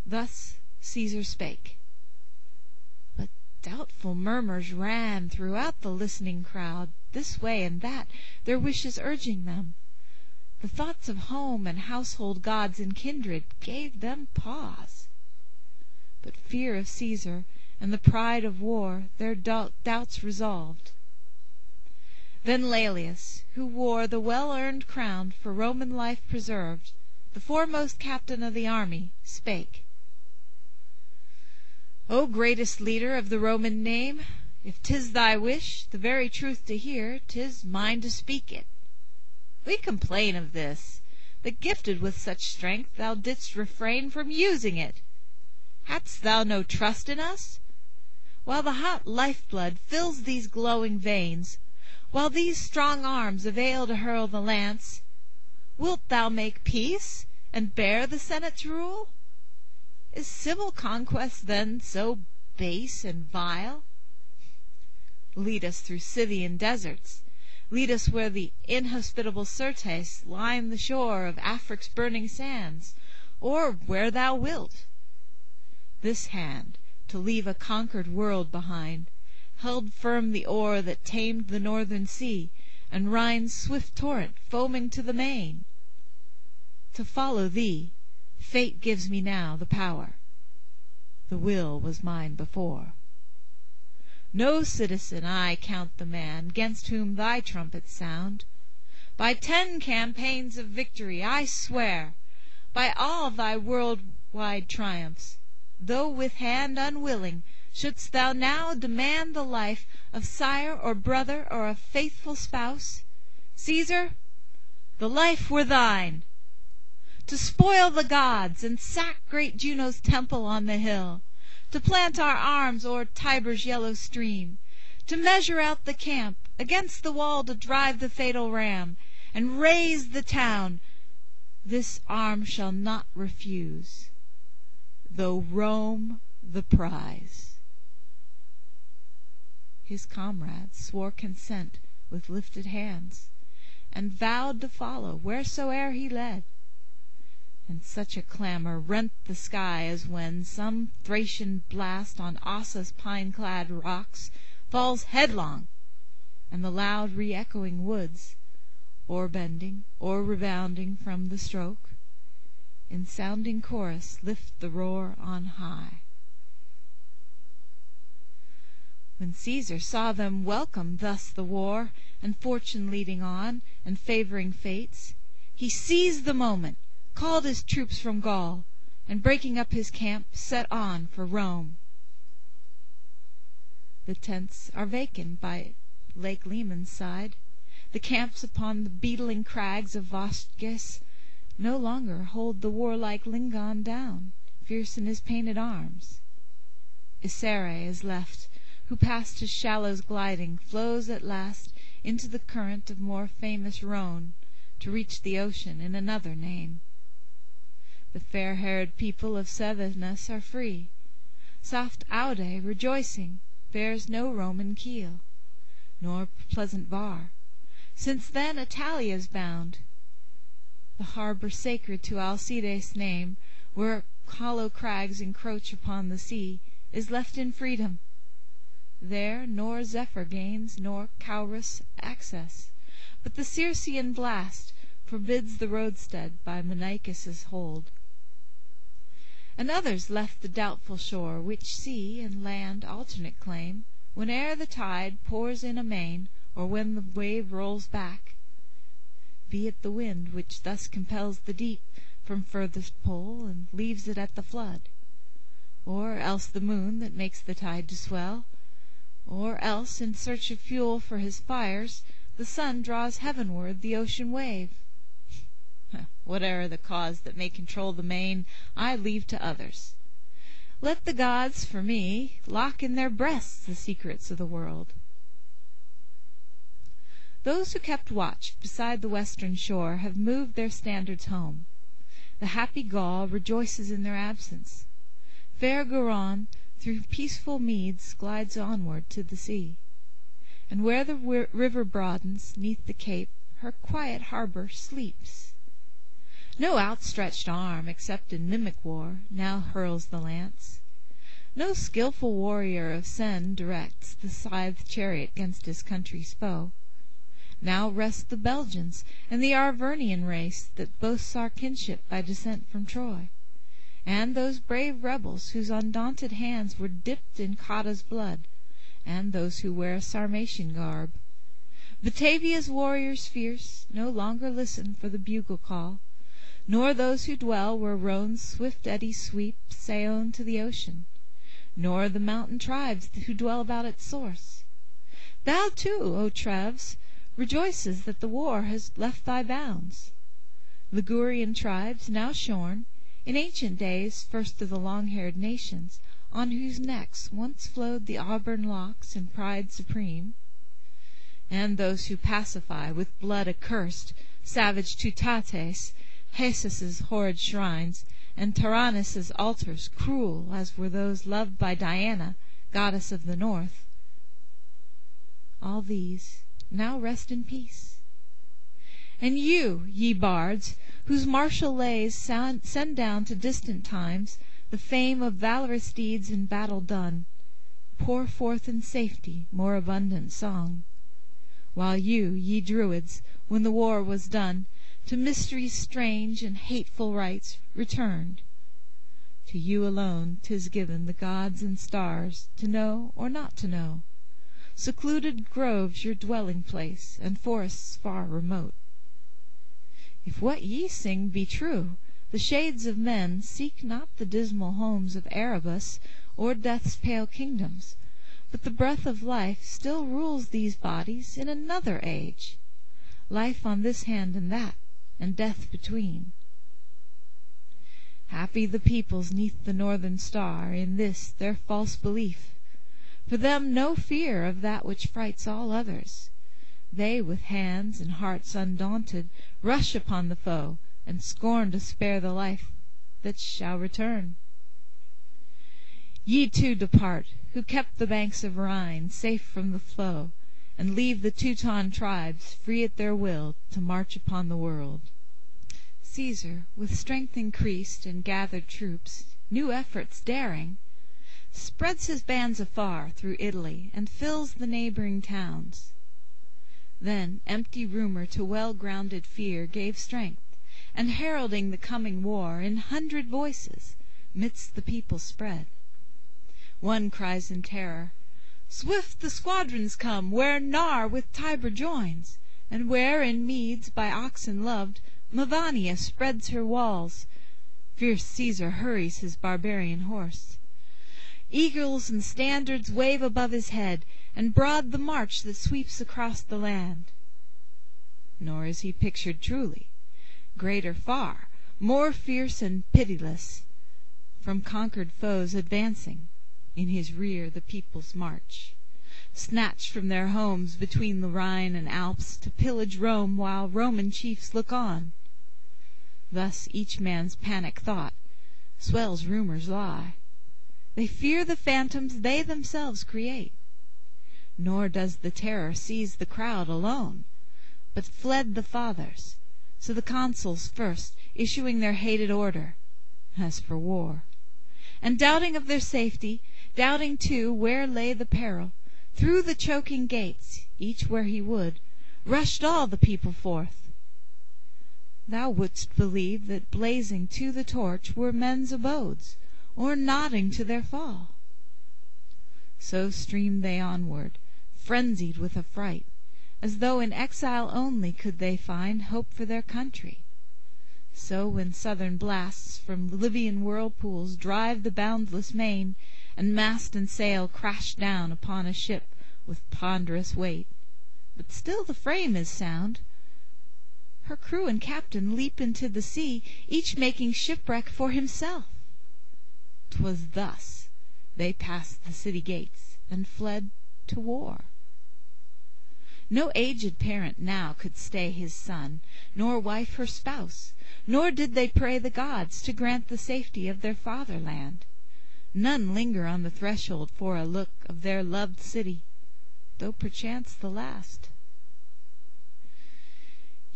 Thus Caesar spake, but doubtful murmurs ran throughout the listening crowd, this way and that, their wishes urging them. The thoughts of home and household gods and kindred gave them pause. But fear of Caesar and the pride of war their doubts resolved. Then Laelius, who wore the well-earned crown for Roman life preserved, the foremost captain of the army, spake. O greatest leader of the Roman name, if 'tis thy wish the very truth to hear, 'tis mine to speak it. We complain of this, that gifted with such strength thou didst refrain from using it. Hadst thou no trust in us? While the hot life-blood fills these glowing veins, while these strong arms avail to hurl the lance, wilt thou make peace and bear the Senate's rule? Is civil conquest then so base and vile? Lead us through Scythian deserts, lead us where the inhospitable Syrtes line the shore of Afric's burning sands, or where thou wilt. This hand, to leave a conquered world behind, held firm the oar that tamed the northern sea, and Rhine's swift torrent foaming to the main. To follow thee, fate gives me now the power. The will was mine before. No citizen I count the man 'gainst whom thy trumpets sound. By 10 campaigns of victory I swear, by all thy world-wide triumphs, though with hand unwilling, shouldst thou now demand the life of sire or brother or of faithful spouse, Caesar, the life were thine. To spoil the gods and sack great Juno's temple on the hill, to plant our arms o'er Tiber's yellow stream, to measure out the camp, against the wall to drive the fatal ram, and raze the town, this arm shall not refuse, though Rome the prize. His comrades swore consent with lifted hands, and vowed to follow wheresoe'er he led. And such a clamor rent the sky as when some Thracian blast on Ossa's pine-clad rocks falls headlong, and the loud re-echoing woods, or bending or rebounding from the stroke, in sounding chorus lift the roar on high. When Caesar saw them welcome thus the war, and fortune leading on, and favoring fates, he seized the moment, called his troops from Gaul, and breaking up his camp, set on for Rome. The tents are vacant by Lake Leman's side. The camps upon the beetling crags of Vosges no longer hold the warlike Lingon down, fierce in his painted arms. Isere is left, who past his shallows gliding, flows at last into the current of more famous Rhone, to reach the ocean in another name. The fair-haired people of Cevenus are free. Soft Aude, rejoicing, bears no Roman keel, nor pleasant Var, since then Italia's bound. The harbor sacred to Alcides' name, where hollow crags encroach upon the sea, is left in freedom. There nor Zephyr gains nor Caurus access, but the Circean blast forbids the roadstead by Menacus' hold. And others left the doubtful shore, which sea and land alternate claim, whene'er the tide pours in amain, or when the wave rolls back. Be it the wind which thus compels the deep from furthest pole, and leaves it at the flood, or else the moon that makes the tide to swell, or else, in search of fuel for his fires, the sun draws heavenward the ocean wave. Whate'er the cause that may control the main, I leave to others. Let the gods, for me, lock in their breasts the secrets of the world. Those who kept watch beside the western shore have moved their standards home. The happy Gaul rejoices in their absence. Fair Garonne through peaceful meads glides onward to the sea, and where the river broadens 'neath the cape, her quiet harbor sleeps. No outstretched arm, except in mimic war, now hurls the lance. No skilful warrior of Sen directs the scythed chariot 'gainst his country's foe. Now rest the Belgians and the Arvernian race that boasts our kinship by descent from Troy, and those brave rebels whose undaunted hands were dipped in Cotta's blood, and those who wear Sarmatian garb. Batavia's warriors fierce no longer listen for the bugle call, nor those who dwell where Rhone's swift eddies sweep Saone to the ocean, nor the mountain tribes who dwell about its source. Thou too, O Treves, rejoices that the war has left thy bounds. Ligurian tribes, now shorn, in ancient days first of the long-haired nations, on whose necks once flowed the auburn locks in pride supreme, and those who pacify with blood accursed savage Teutates, Hesus' horrid shrines, and Taranis' altars, cruel as were those loved by Diana, goddess of the north. All these now rest in peace. And you, ye bards, whose martial lays send down to distant times the fame of valorous deeds in battle done, pour forth in safety more abundant song. While you, ye Druids, when the war was done, to mysteries strange and hateful rites returned. To you alone 'tis given the gods and stars to know or not to know, secluded groves your dwelling place, and forests far remote. If what ye sing be true, the shades of men seek not the dismal homes of Erebus or death's pale kingdoms, but the breath of life still rules these bodies in another age, life on this hand and that, and death between. Happy the peoples 'neath the northern star in this their false belief. For them no fear of that which frights all others. They with hands and hearts undaunted rush upon the foe, and scorn to spare the life that shall return. Ye too depart, who kept the banks of Rhine safe from the flow, and leave the Teuton tribes free at their will to march upon the world. Caesar, with strength increased and gathered troops, new efforts daring, spreads his bands afar through Italy and fills the neighboring towns. Then empty rumor to well-grounded fear gave strength, and heralding the coming war in 100 voices midst the people spread. One cries in terror, "Swift the squadrons come where Nar with Tiber joins, and where in meads by oxen loved Mavania spreads her walls." Fierce Caesar hurries his barbarian horse. Eagles and standards wave above his head, and broad the march that sweeps across the land. Nor is he pictured truly. Greater far, more fierce and pitiless, from conquered foes advancing, in his rear the peoples march, snatched from their homes between the Rhine and Alps to pillage Rome while Roman chiefs look on. Thus each man's panic thought swells rumor's lie. They fear the phantoms they themselves create. Nor does the terror seize the crowd alone, but fled the fathers, so the consuls first issuing their hated order, as for war. And doubting of their safety, doubting too where lay the peril, through the choking gates, each where he would, rushed all the people forth. Thou wouldst believe that blazing to the torch were men's abodes, or nodding to their fall. So streamed they onward, frenzied with affright, as though in exile only could they find hope for their country. So when southern blasts from Libyan whirlpools drive the boundless main, and mast and sail crash down upon a ship with ponderous weight, but still the frame is sound, her crew and captain leap into the sea, each making shipwreck for himself. 'Twas thus they passed the city gates and fled to war. No aged parent now could stay his son, nor wife her spouse, nor did they pray the gods to grant the safety of their fatherland. None linger on the threshold for a look of their loved city, though perchance the last.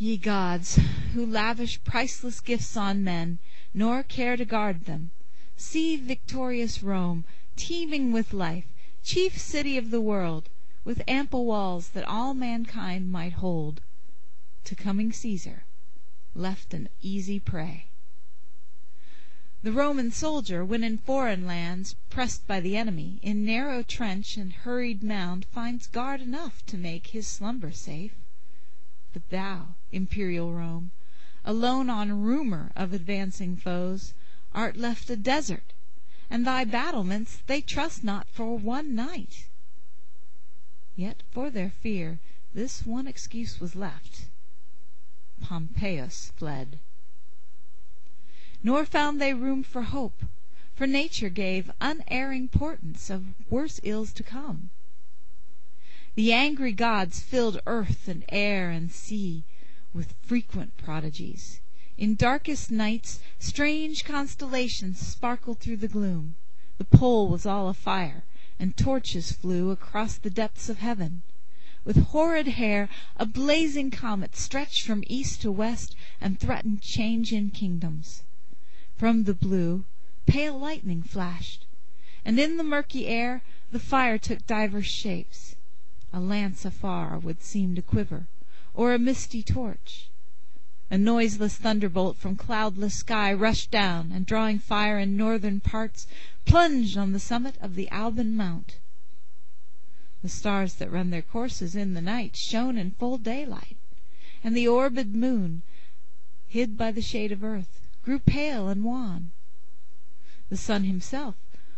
Ye gods, who lavish priceless gifts on men, nor care to guard them, see victorious Rome, teeming with life, chief city of the world, with ample walls that all mankind might hold, to coming Caesar left an easy prey. The Roman soldier, when in foreign lands, pressed by the enemy, in narrow trench and hurried mound, finds guard enough to make his slumber safe. But thou, imperial Rome, alone on rumor of advancing foes, art left a desert, and thy battlements they trust not for one night. Yet for their fear this one excuse was left: Pompeius fled. Nor found they room for hope, for nature gave unerring portents of worse ills to come. The angry gods filled earth and air and sea with frequent prodigies. In darkest nights strange constellations sparkled through the gloom. The pole was all afire, and torches flew across the depths of heaven. With horrid hair a blazing comet stretched from east to west and threatened change in kingdoms. From the blue pale lightning flashed, and in the murky air the fire took divers shapes. A lance afar would seem to quiver, or a misty torch. A noiseless thunderbolt from cloudless sky rushed down, and drawing fire in northern parts, plunged on the summit of the Alban Mount. The stars that run their courses in the night shone in full daylight, and the orbed moon, hid by the shade of earth, grew pale and wan. The sun himself,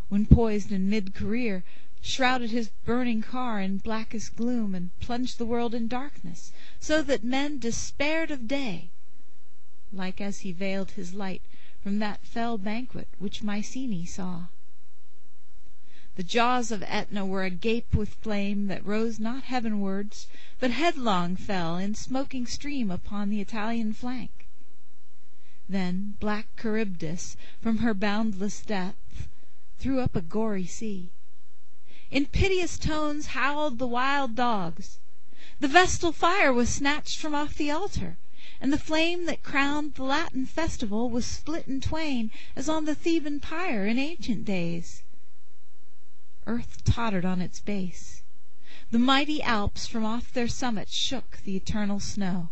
when poised in mid-career, shrouded his burning car in blackest gloom, and plunged the world in darkness, so that men despaired of day, like as he veiled his light from that fell banquet which Mycenae saw. The jaws of Aetna were agape with flame that rose not heavenwards, but headlong fell in smoking stream upon the Italian flank. Then black Charybdis from her boundless depth threw up a gory sea. In piteous tones howled the wild dogs. The vestal fire was snatched from off the altar, and the flame that crowned the Latin festival was split in twain, as on the Theban pyre in ancient days. Earth tottered on its base. The mighty Alps from off their summits shook the eternal snow.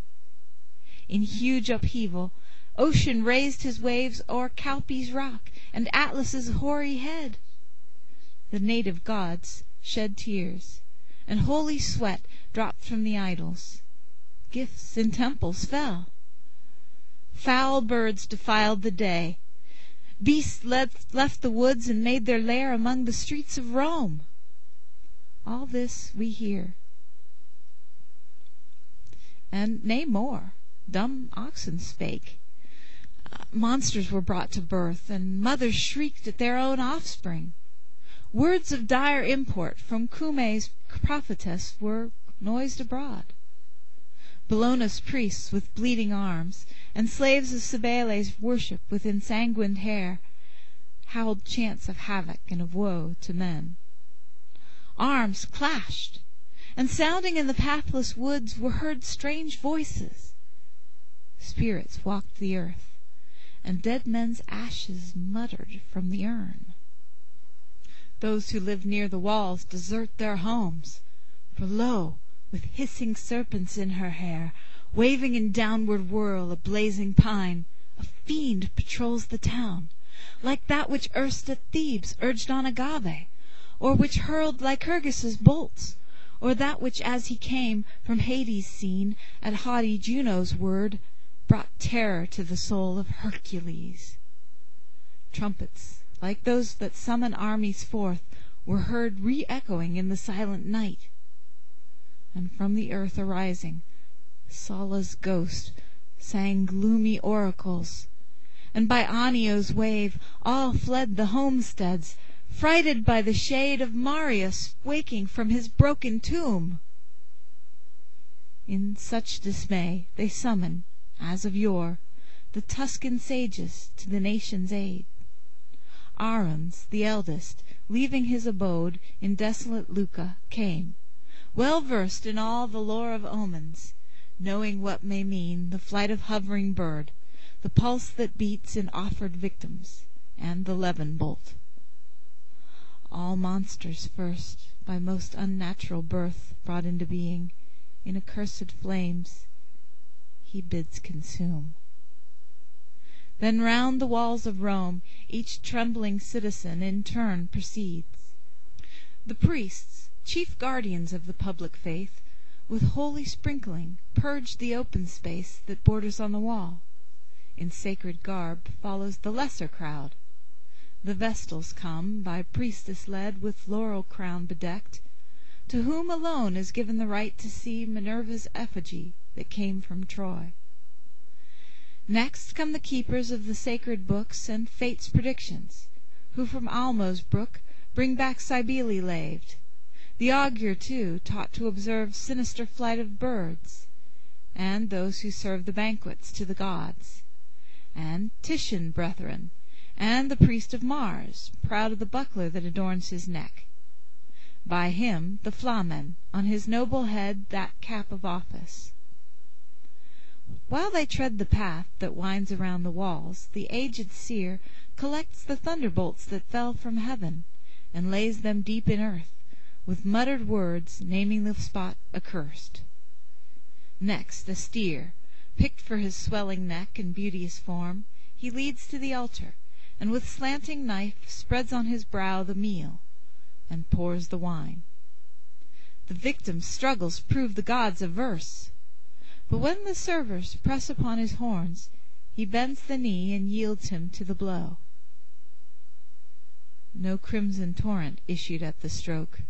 In huge upheaval, ocean raised his waves o'er Calpe's rock and Atlas's hoary head. The native gods shed tears, and holy sweat dropped from the idols. Gifts in temples fell. Foul birds defiled the day. Beasts left the woods and made their lair among the streets of Rome. All this we hear. And nay more, dumb oxen spake. Monsters were brought to birth, and mothers shrieked at their own offspring. Words of dire import from Cumae's prophetess were noised abroad. Bellona's priests with bleeding arms, and slaves of Cybele's worship with ensanguined hair, howled chants of havoc and of woe to men. Arms clashed, and sounding in the pathless woods were heard strange voices. Spirits walked the earth, and dead men's ashes muttered from the urn. Those who lived near the walls desert their homes, for lo, with hissing serpents in her hair, waving in downward whirl a blazing pine, a fiend patrols the town, like that which erst at Thebes urged on Agave, or which hurled Lycurgus' bolts, or that which as he came from Hades seen, at haughty Juno's word, brought terror to the soul of Hercules. Trumpets, like those that summon armies forth, were heard re-echoing in the silent night. And from the earth arising, Sulla's ghost sang gloomy oracles, and by Anio's wave all fled the homesteads, frighted by the shade of Marius waking from his broken tomb. In such dismay they summon, as of yore, the Tuscan sages to the nation's aid. Aruns, the eldest, leaving his abode in desolate Lucca, came, well versed in all the lore of omens, knowing what may mean the flight of hovering bird, the pulse that beats in offered victims, and the levin bolt. All monsters first, by most unnatural birth brought into being, in accursed flames he bids consume. Then round the walls of Rome each trembling citizen in turn proceeds. The priests, chief guardians of the public faith, with holy sprinkling purge the open space that borders on the wall. In sacred garb follows the lesser crowd. The vestals come, by priestess led, with laurel crown bedecked, to whom alone is given the right to see Minerva's effigy that came from Troy. Next come the keepers of the sacred books and fate's predictions, who from Almo's brook bring back Cybele laved. The augur, too, taught to observe sinister flight of birds, and those who serve the banquets to the gods, and Titian brethren, and the priest of Mars, proud of the buckler that adorns his neck. By him the Flamen, on his noble head that cap of office. While they tread the path that winds around the walls, the aged seer collects the thunderbolts that fell from heaven, and lays them deep in earth, with muttered words naming the spot accursed. Next a steer, picked for his swelling neck and beauteous form, he leads to the altar, and with slanting knife spreads on his brow the meal, and pours the wine. The victim's struggles prove the gods averse, but when the servers press upon his horns, he bends the knee and yields him to the blow. No crimson torrent issued at the stroke,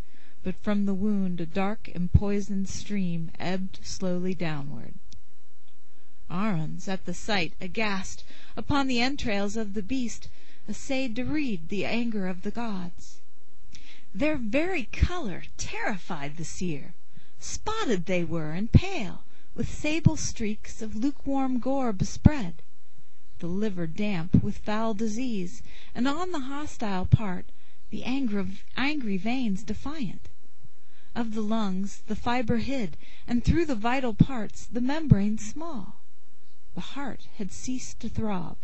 but from the wound a dark empoisoned stream ebbed slowly downward. Aruns, at the sight, aghast, upon the entrails of the beast, essayed to read the anger of the gods. Their very color terrified the seer. Spotted they were and pale, with sable streaks of lukewarm gore bespread, the liver damp with foul disease, and on the hostile part the angry veins defiant. Of the lungs the fibre hid, and through the vital parts the membrane small. The heart had ceased to throb.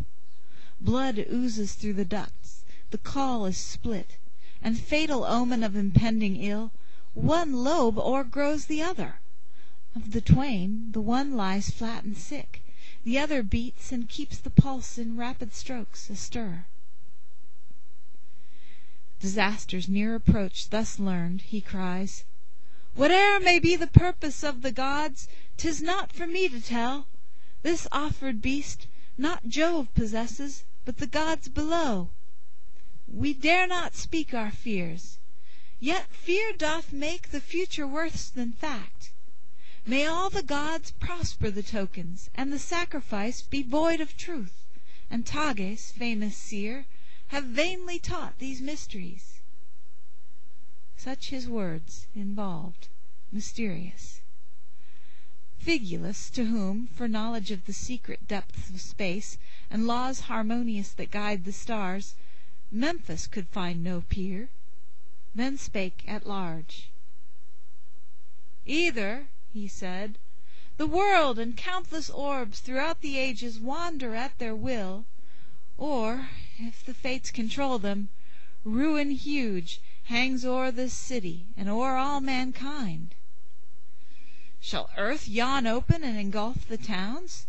Blood oozes through the ducts, the caul is split, and fatal omen of impending ill, one lobe o'ergrows the other. Of the twain, the one lies flat and sick, the other beats and keeps the pulse in rapid strokes astir. Disaster's near approach thus learned, he cries, "Whate'er may be the purpose of the gods, 'tis not for me to tell. This offered beast not Jove possesses, but the gods below. We dare not speak our fears, yet fear doth make the future worse than fact. May all the gods prosper the tokens, and the sacrifice be void of truth, and Tages, famous seer, have vainly taught these mysteries." Such his words, involved, mysterious. Figulus, to whom, for knowledge of the secret depths of space, and laws harmonious that guide the stars, Memphis could find no peer, then spake at large. "Either," he said, "the world and countless orbs throughout the ages wander at their will, or, if the fates control them, ruin huge hangs o'er this city and o'er all mankind. Shall earth yawn open and engulf the towns?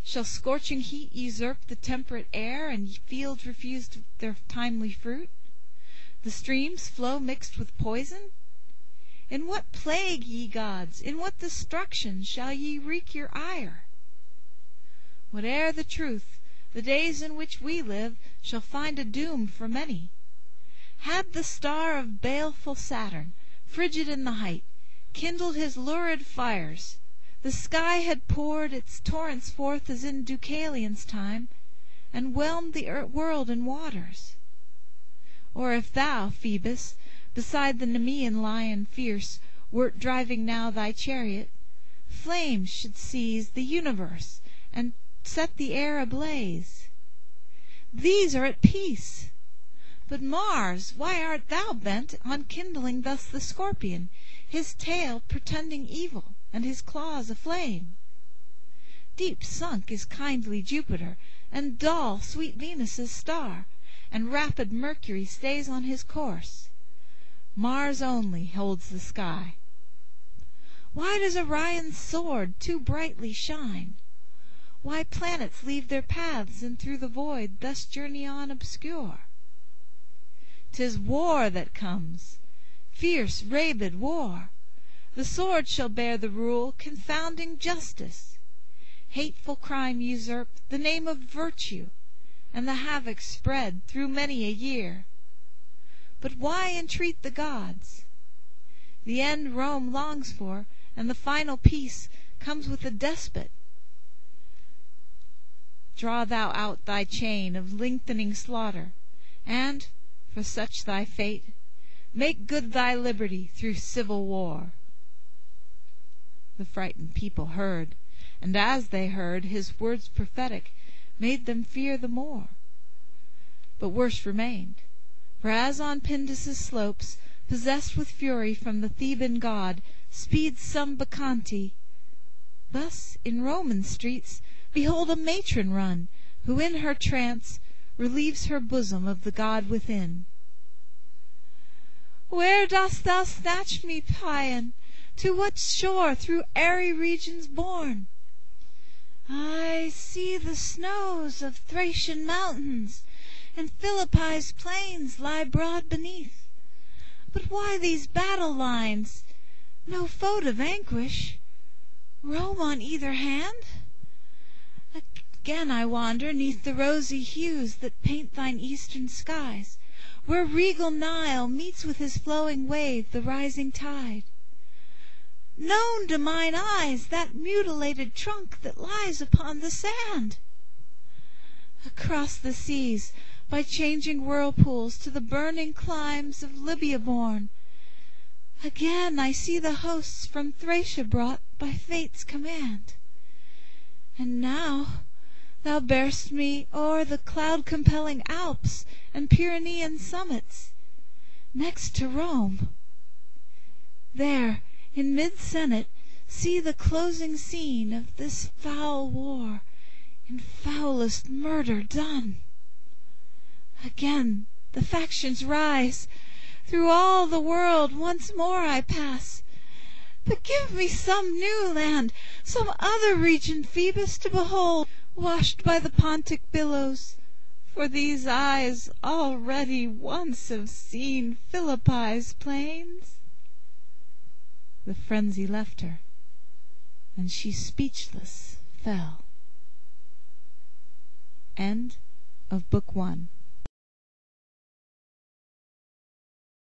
Shall scorching heat usurp the temperate air, and fields refuse their timely fruit? The streams flow mixed with poison? In what plague, ye gods, in what destruction shall ye wreak your ire? Whate'er the truth, the days in which we live shall find a doom for many. Had the star of baleful Saturn, frigid in the height, kindled his lurid fires, the sky had poured its torrents forth as in Deucalion's time, and whelmed the world in waters. Or if thou, Phoebus, beside the Nemean lion fierce, wert driving now thy chariot, flames should seize the universe, and set the air ablaze. These are at peace. But Mars, why art thou bent on kindling thus the scorpion, his tail portending evil, and his claws aflame? Deep sunk is kindly Jupiter, and dull sweet Venus' star, and rapid Mercury stays on his course. Mars only holds the sky. Why does Orion's sword too brightly shine? Why planets leave their paths, and through the void thus journey on obscure? 'Tis war that comes, fierce rabid war. The sword shall bear the rule, confounding justice. Hateful crime usurp the name of virtue, and the havoc spread through many a year. But why entreat the gods? The end Rome longs for, and the final peace, comes with a despot. Draw thou out thy chain of lengthening slaughter, and, for such thy fate, make good thy liberty through civil war. The frightened people heard, and as they heard, his words prophetic made them fear the more. But worse remained, for as on Pindus' slopes, possessed with fury from the Theban god, speeds some Bacchante, thus in Roman streets behold a matron run, who in her trance relieves her bosom of the god within. Where dost thou snatch me, Paean? To what shore through airy regions borne? I see the snows of Thracian mountains, and Philippi's plains lie broad beneath. But why these battle lines? No foe to vanquish. Rome on either hand? Again I wander 'neath the rosy hues that paint thine eastern skies, where regal Nile meets with his flowing wave the rising tide. Known to mine eyes that mutilated trunk that lies upon the sand. Across the seas, by changing whirlpools, to the burning climes of Libya borne, again I see the hosts from Thracia brought by fate's command. And now thou bear'st me o'er the cloud-compelling Alps and Pyrenean summits, next to Rome. There, in mid-senate, see the closing scene of this foul war, in foulest murder done. Again the factions rise, through all the world once more I pass. But give me some new land, some other region, Phoebus, to behold, washed by the Pontic billows, for these eyes already once have seen Philippi's plains. The frenzy left her, and she speechless fell. End of Book 1.